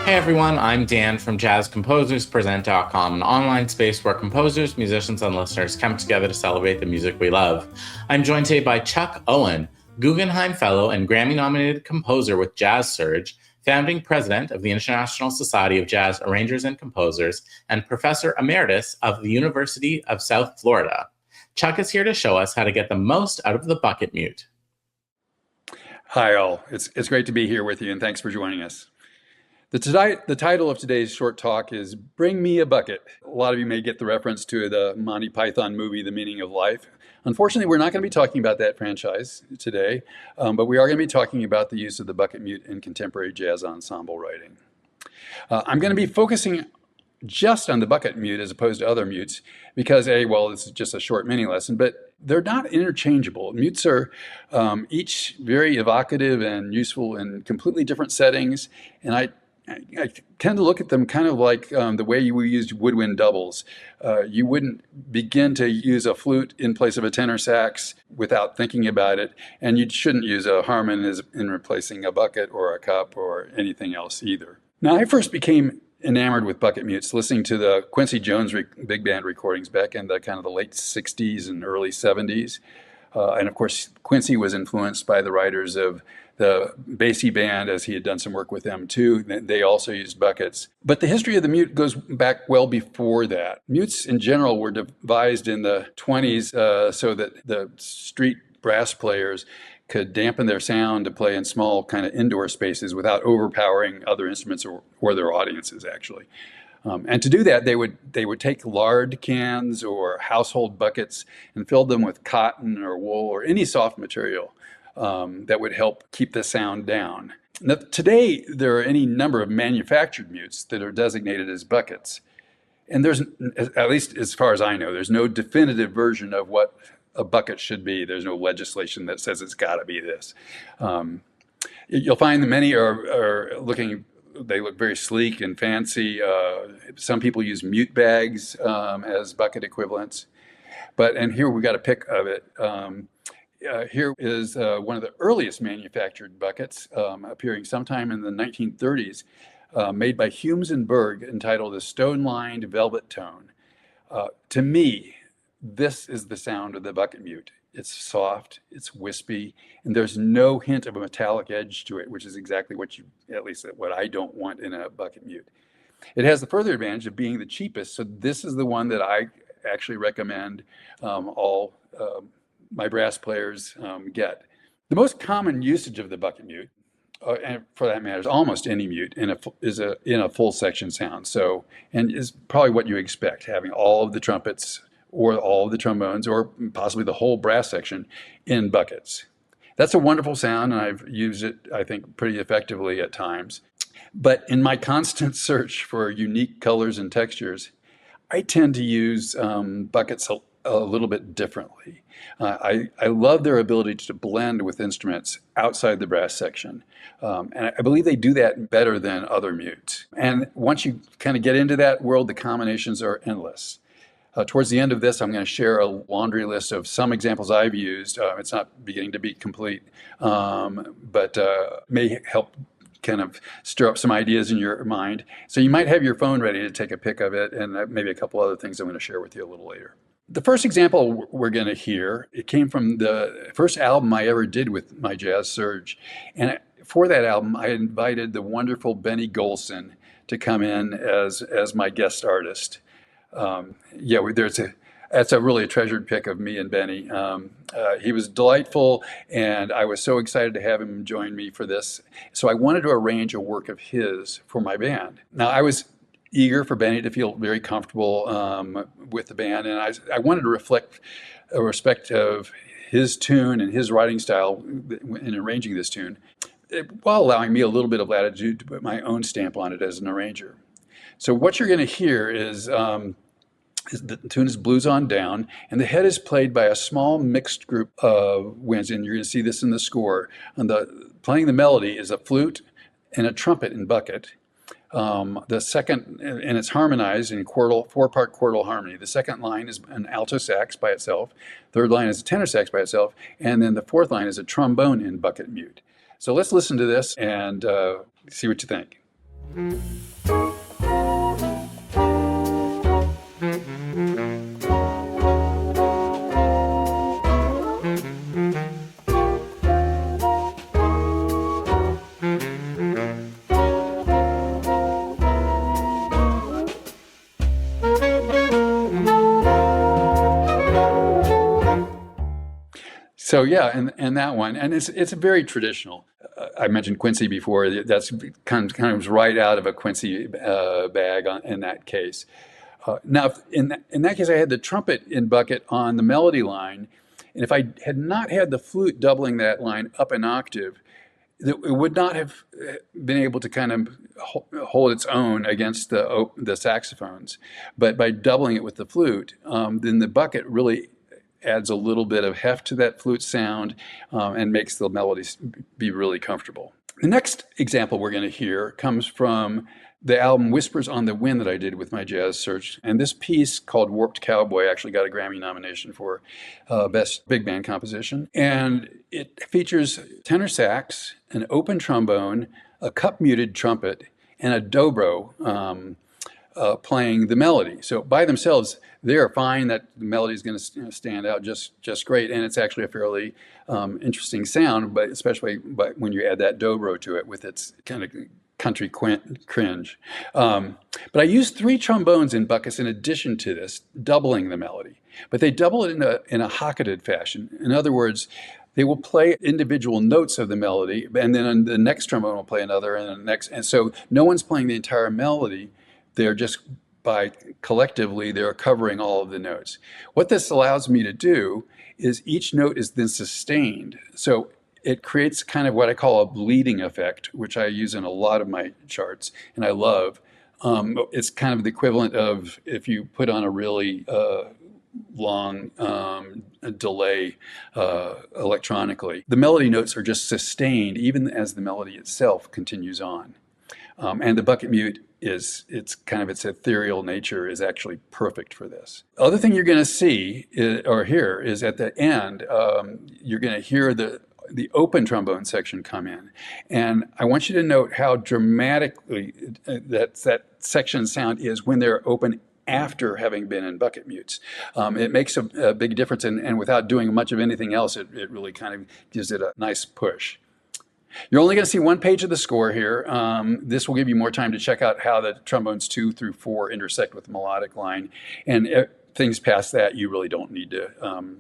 Hey everyone, I'm Dan from JazzComposersPresent.com, an online space where composers, musicians, and listeners come together to celebrate the music we love. I'm joined today by Chuck Owen, Guggenheim Fellow and Grammy-nominated composer with Jazz Orch, founding president of the International Society of Jazz Arrangers and Composers, and professor emeritus of the University of South Florida. Chuck is here to show us how to get the most out of the bucket mute. Hi all, it's great to be here with you, and thanks for joining us. The title of today's short talk is Bring Me a Bucket. A lot of you may get the reference to the Monty Python movie, The Meaning of Life. Unfortunately, we're not going to be talking about that franchise today, but we are going to be talking about the use of the bucket mute in contemporary jazz ensemble writing. I'm going to be focusing just on the bucket mute as opposed to other mutes because this is just a short mini lesson, but they're not interchangeable. Mutes are each very evocative and useful in completely different settings, and I tend to look at them kind of like the way you use woodwind doubles. You wouldn't begin to use a flute in place of a tenor sax without thinking about it, and you shouldn't use a harmon in replacing a bucket or a cup or anything else either. Now, I first became enamored with bucket mutes listening to the Quincy Jones big band recordings back in the kind of the late 60s and early 70s. And of course, Quincy was influenced by the writers of the Basie Band, as he had done some work with them too. They also used buckets. But the history of the mute goes back well before that. Mutes in general were devised in the 20s so that the street brass players could dampen their sound to play in small kind of indoor spaces without overpowering other instruments or their audiences, actually. And to do that, they would take lard cans or household buckets and fill them with cotton or wool or any soft material that would help keep the sound down. Now, today, there are any number of manufactured mutes that are designated as buckets. And there's, at least as far as I know, there's no definitive version of what a bucket should be. There's no legislation that says it's got to be this. You'll find that many are they look very sleek and fancy. Some people use mute bags as bucket equivalents. And here we've got a pic of it. Here is one of the earliest manufactured buckets, appearing sometime in the 1930s, made by Humes and Berg, entitled A Stone-Lined Velvet Tone. To me, this is the sound of the bucket mute. It's soft, it's wispy, and there's no hint of a metallic edge to it, which is exactly at least what I don't want in a bucket mute. It has the further advantage of being the cheapest, so this is the one that I actually recommend all my brass players get. The most common usage of the bucket mute, and for that matter, is almost any mute is in a full section sound. And is probably what you expect, having all of the trumpets or all of the trombones or possibly the whole brass section in buckets. That's a wonderful sound, and I've used it, I think, pretty effectively at times. But in my constant search for unique colors and textures, I tend to use buckets a little bit differently. I love their ability to blend with instruments outside the brass section. And I believe they do that better than other mutes. And once you kind of get into that world, the combinations are endless. Towards the end of this, I'm going to share a laundry list of some examples I've used. It's not beginning to be complete, but may help kind of stir up some ideas in your mind. So you might have your phone ready to take a pic of it, and maybe a couple other things I'm going to share with you a little later. The first example we're going to hear, it came from the first album I ever did with my Jazz Orch. And for that album, I invited the wonderful Benny Golson to come in as my guest artist. That's really a treasured pick of me and Benny. He was delightful, and I was so excited to have him join me for this. So I wanted to arrange a work of his for my band. Now, I was eager for Benny to feel very comfortable with the band, and I wanted to reflect a respect of his tune and his writing style in arranging this tune, while allowing me a little bit of latitude to put my own stamp on it as an arranger. So what you're going to hear is the tune is Blues on Down, and the head is played by a small mixed group of winds, and you're going to see this in the score. And playing the melody is a flute and a trumpet in bucket. The second, and it's harmonized in four-part chordal harmony. The second line is an alto sax by itself. Third line is a tenor sax by itself. And then the fourth line is a trombone in bucket mute. So let's listen to this and see what you think. So yeah, and that one, and it's very traditional. I mentioned Quincy before. That's kind of right out of a Quincy bag in that case. Now, in that case, I had the trumpet in bucket on the melody line, and if I had not had the flute doubling that line up an octave, it would not have been able to kind of hold its own against the saxophones. But by doubling it with the flute, then the bucket really adds a little bit of heft to that flute sound and makes the melodies be really comfortable. The next example we're going to hear comes from the album Whispers on the Wind that I did with my jazz search. And this piece called Warped Cowboy actually got a Grammy nomination for Best Big Band Composition. And it features tenor sax, an open trombone, a cup-muted trumpet, and a dobro playing the melody. So by themselves, they're fine. That the melody is going to stand out just great, and it's actually a fairly interesting sound. But especially when you add that dobro to it with its kind of country cringe. But I used 3 trombones in buckets in addition to this, doubling the melody. But they double it in a hocketed fashion. In other words, they will play individual notes of the melody, and then the next trombone will play another, and the next, and so no one's playing the entire melody. They're just collectively, they're covering all of the notes. What this allows me to do is each note is then sustained. So it creates kind of what I call a bleeding effect, which I use in a lot of my charts, and I love. It's kind of the equivalent of if you put on a really long delay electronically. The melody notes are just sustained even as the melody itself continues on. And the bucket mute its ethereal nature is actually perfect for this. Other thing you're going to see or hear is at the end, you're going to hear the open trombone section come in. And I want you to note how dramatically that section sound is when they're open after having been in bucket mutes. It makes a big difference, and without doing much of anything else, it really kind of gives it a nice push. You're only going to see one page of the score here. This will give you more time to check out how the trombones 2 through 4 intersect with the melodic line. And things past that, you really don't need to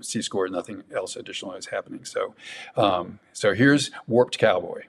see score. Nothing else additional is happening. So here's Warped Cowboy.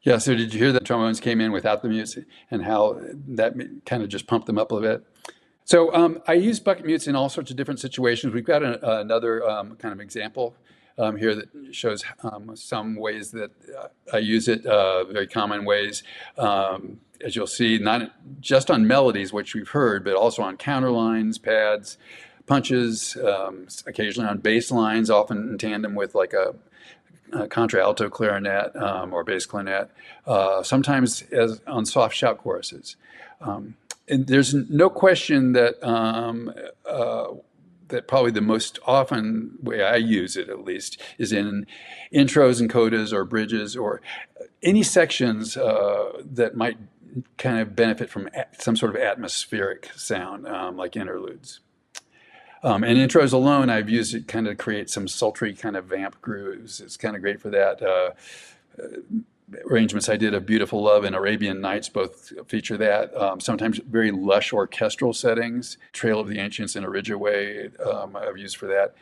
Yeah, so did you hear that trombones came in without the mutes and how that kind of just pumped them up a little bit? So I use bucket mutes in all sorts of different situations. We've got another kind of example here that shows some ways that I use it, very common ways. As you'll see, not just on melodies, which we've heard, but also on counterlines, pads, punches, occasionally on bass lines, often in tandem with like a contralto clarinet or bass clarinet, sometimes as on soft shout choruses. And there's no question that that probably the most often way I use it, at least, is in intros and codas or bridges or any sections that might kind of benefit from some sort of atmospheric sound, like interludes. And intros alone, I've used it kind of to create some sultry kind of vamp grooves. It's kind of great for that. Arrangements I did of Beautiful Love and Arabian Nights both feature that. Sometimes very lush orchestral settings. Trail of the Ancients and Ridgeway I've used for that.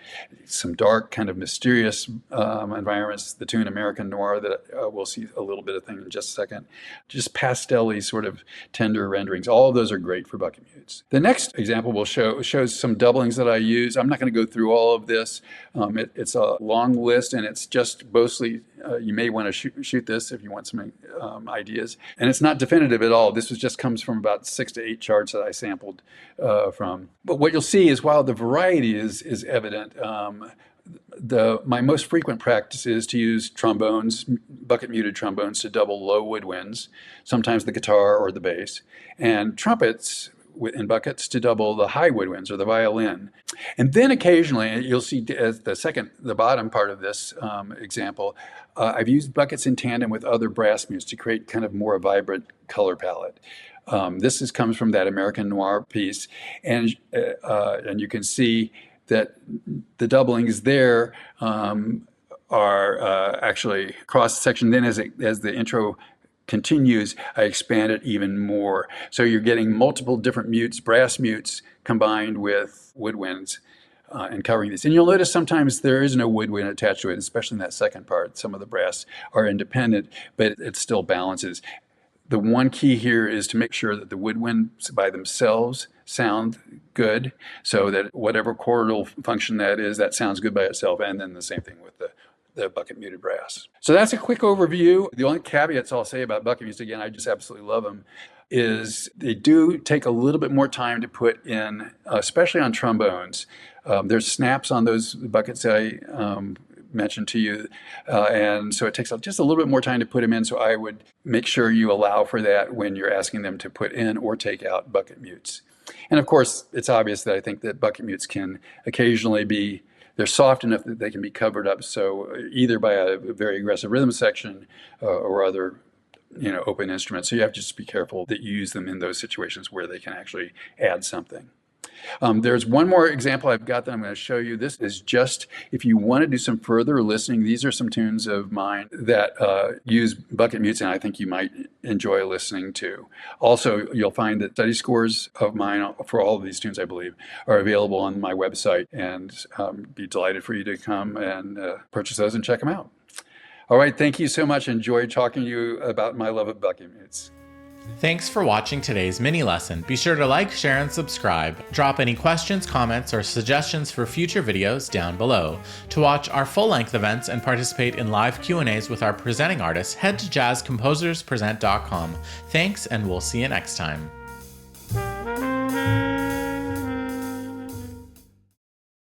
Some dark, kind of mysterious environments. The tune American Noir that we'll see a little bit of thing in just a second. Just pastel-y sort of tender renderings. All of those are great for bucket mutes. The next example will shows some doublings that I use. I'm not going to go through all of this. It's a long list, and it's just mostly, you may want to shoot this if you want some ideas. And it's not definitive at all. This just comes from about 6 to 8 charts that I sampled from. But what you'll see is while the variety is evident, my most frequent practice is to use trombones, bucket muted trombones, to double low woodwinds, sometimes the guitar or the bass, and trumpets in buckets to double the high woodwinds or the violin. And then occasionally, you'll see as the bottom part of this example, I've used buckets in tandem with other brass mutes to create kind of more vibrant color palette. This comes from that American Noir piece, and you can see that the doublings there are actually cross section. Then as the intro continues, I expand it even more. So you're getting multiple different mutes, brass mutes, combined with woodwinds and covering these. And you'll notice sometimes there is no woodwind attached to it, especially in that second part. Some of the brass are independent, but it still balances. The one key here is to make sure that the woodwinds by themselves sound good, so that whatever chordal function that is, that sounds good by itself, and then the same thing with the bucket muted brass. So that's a quick overview. The only caveats I'll say about bucket mutes, again, I just absolutely love them, is they do take a little bit more time to put in, especially on trombones. There's snaps on those buckets I mentioned to you, and so it takes just a little bit more time to put them in, so I would make sure you allow for that when you're asking them to put in or take out bucket mutes. And of course, it's obvious that I think that bucket mutes can occasionally they're soft enough that they can be covered up, so either by a very aggressive rhythm section or other open instruments. So you have to just be careful that you use them in those situations where they can actually add something. There's one more example I've got that I'm going to show you. This is just, if you want to do some further listening, these are some tunes of mine that use bucket mutes, and I think you might enjoy listening to. Also, you'll find that study scores of mine for all of these tunes, I believe, are available on my website, and be delighted for you to come and purchase those and check them out. All right, thank you so much. Enjoyed talking to you about my love of bucket mutes. Thanks for watching today's mini lesson. Be sure to like, share, and subscribe. Drop any questions, comments, or suggestions for future videos down below. To watch our full-length events and participate in live Q&As with our presenting artists, head to jazzcomposerspresent.com. Thanks, and we'll see you next time.